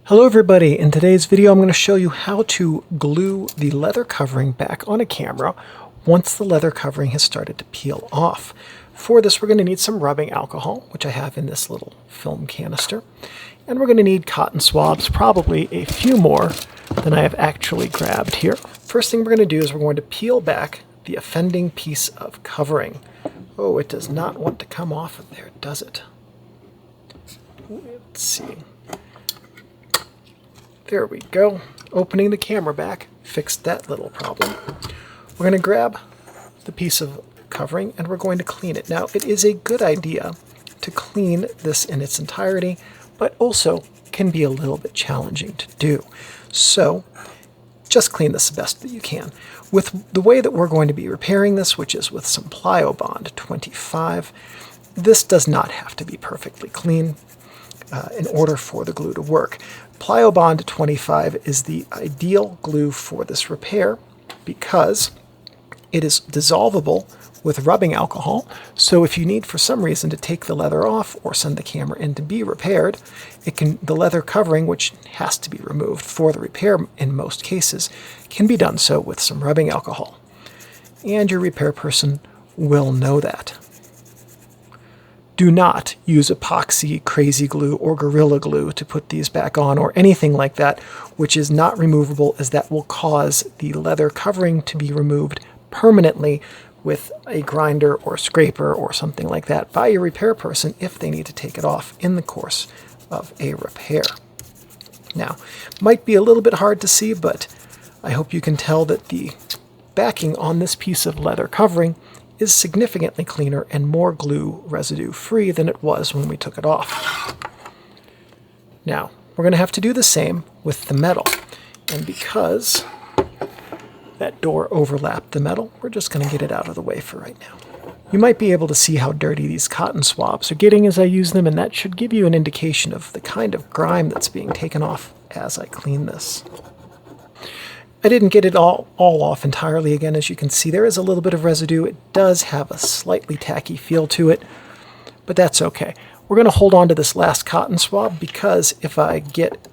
Hello everybody, in today's video I'm going to show you how to glue the leather covering back on a camera once the leather covering has started to peel off. For this we're going to need some rubbing alcohol, which I have in this little film canister, and we're going to need cotton swabs, probably a few more than I have actually grabbed here. First thing we're going to do is we're going to peel back the offending piece of covering. Oh, it does not want to come off of there, does it? Let's see. There we go. Opening the camera back fixed that little problem. We're going to grab the piece of covering and we're going to clean it. Now, it is a good idea to clean this in its entirety, but also can be a little bit challenging to do. So just clean this the best that you can. With the way that we're going to be repairing this, which is with some Pliobond 25, this does not have to be perfectly clean in order for the glue to work. Pliobond 25 is the ideal glue for this repair because it is dissolvable with rubbing alcohol. So if you need for some reason to take the leather off or send the camera in to be repaired, the leather covering, which has to be removed for the repair in most cases, can be done so with some rubbing alcohol. And your repair person will know that. Do not use epoxy, crazy glue, or gorilla glue to put these back on, or anything like that, which is not removable, as that will cause the leather covering to be removed permanently with a grinder or scraper or something like that by your repair person if they need to take it off in the course of a repair. Now, might be a little bit hard to see, but I hope you can tell that the backing on this piece of leather covering is significantly cleaner and more glue residue free than it was when we took it off. Now, we're going to have to do the same with the metal. And because that door overlapped the metal, we're just going to get it out of the way for right now. You might be able to see how dirty these cotton swabs are getting as I use them, and that should give you an indication of the kind of grime that's being taken off as I clean this. I didn't get it all off entirely. Again, as you can see, there is a little bit of residue. It does have a slightly tacky feel to it, but that's okay. We're going to hold on to this last cotton swab because if I get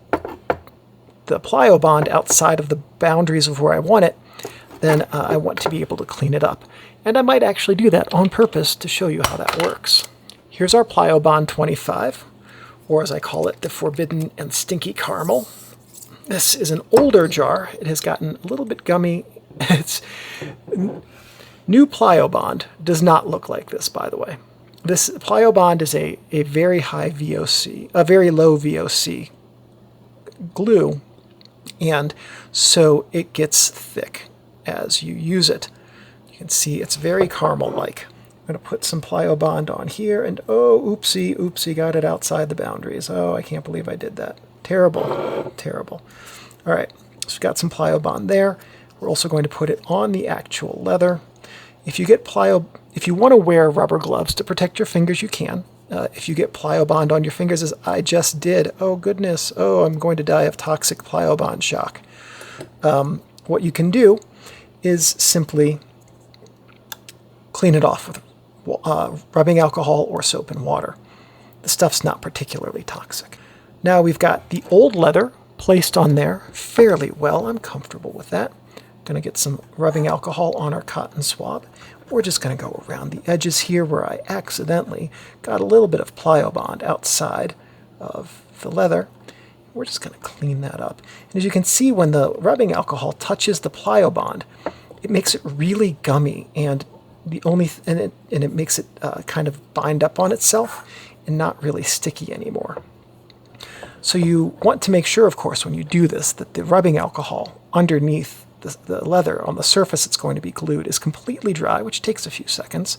the Pliobond outside of the boundaries of where I want it, then I want to be able to clean it up. And I might actually do that on purpose to show you how that works. Here's our Pliobond 25, or as I call it, the Forbidden and Stinky Caramel. This is an older jar. It has gotten a little bit gummy. New Pliobond does not look like this, by the way. This Pliobond is a very high VOC, a very low VOC glue, and so it gets thick as you use it. You can see it's very caramel-like. I'm going to put some Pliobond on here, and oh, oopsie, got it outside the boundaries. Oh, I can't believe I did that. Terrible, terrible. All right, so we've got some Pliobond there. We're also going to put it on the actual leather. If you want to wear rubber gloves to protect your fingers, you can. If you get Pliobond on your fingers, as I just did, oh goodness, oh, I'm going to die of toxic Pliobond shock. What you can do is simply clean it off with rubbing alcohol or soap and water. The stuff's not particularly toxic. Now we've got the old leather placed on there fairly well. I'm comfortable with that. Going to get some rubbing alcohol on our cotton swab. We're just going to go around the edges here where I accidentally got a little bit of Pliobond outside of the leather. We're just going to clean that up. And as you can see, when the rubbing alcohol touches the Pliobond, it makes it really gummy, and it makes it kind of bind up on itself and not really sticky anymore. So you want to make sure, of course, when you do this, that the rubbing alcohol underneath the leather on the surface it's going to be glued is completely dry, which takes a few seconds,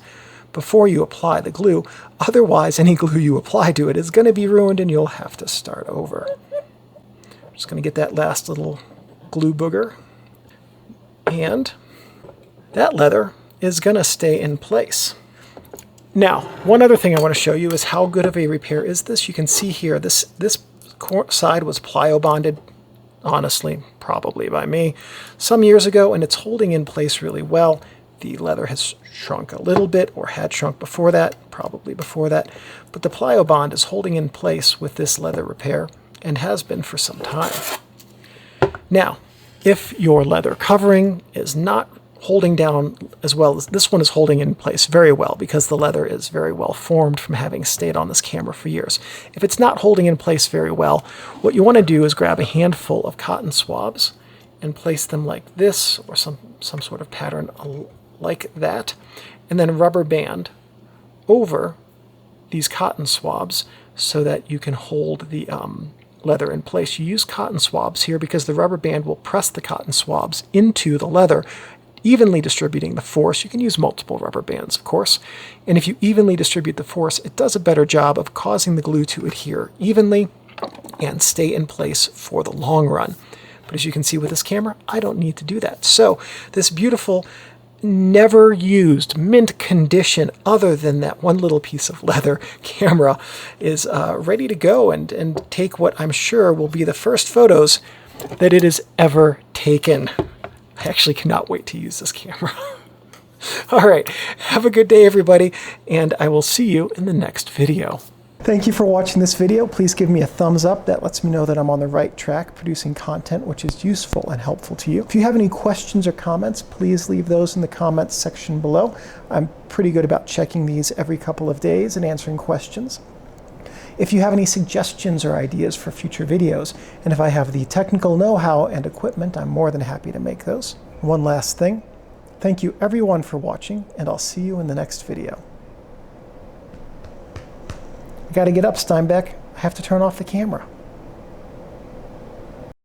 before you apply the glue. Otherwise, any glue you apply to it is going to be ruined and you'll have to start over. I'm just going to get that last little glue booger. And that leather is going to stay in place. Now, one other thing I want to show you is how good of a repair is this. You can see here, this side was Pliobonded, honestly, probably by me, some years ago, and it's holding in place really well. the leather has shrunk a little bit, or had shrunk before that, probably before that, but the Pliobond is holding in place with this leather repair, and has been for some time. Now, if your leather covering is not holding down as well as this one is holding in place very well, because the leather is very well formed from having stayed on this camera for years. If it's not holding in place very well, what you want to do is grab a handful of cotton swabs and place them like this, or some sort of pattern like that, and then rubber band over these cotton swabs so that you can hold the leather in place. You use cotton swabs here because the rubber band will press the cotton swabs into the leather, evenly distributing the force. You can use multiple rubber bands, of course, and if you evenly distribute the force, it does a better job of causing the glue to adhere evenly and stay in place for the long run. But as you can see with this camera, I don't need to do that. So this beautiful, never used, mint condition, other than that one little piece of leather camera, is ready to go and take what I'm sure will be the first photos that it has ever taken. I actually cannot wait to use this camera. All right, have a good day, everybody, and I will see you in the next video. Thank you for watching this video. Please give me a thumbs up. That lets me know that I'm on the right track producing content which is useful and helpful to you. If you have any questions or comments, please leave those in the comments section below. I'm pretty good about checking these every couple of days and answering questions. If you have any suggestions or ideas for future videos, and if I have the technical know-how and equipment, I'm more than happy to make those. One last thing. Thank you everyone for watching, and I'll see you in the next video. I gotta get up, Steinbeck. I have to turn off the camera.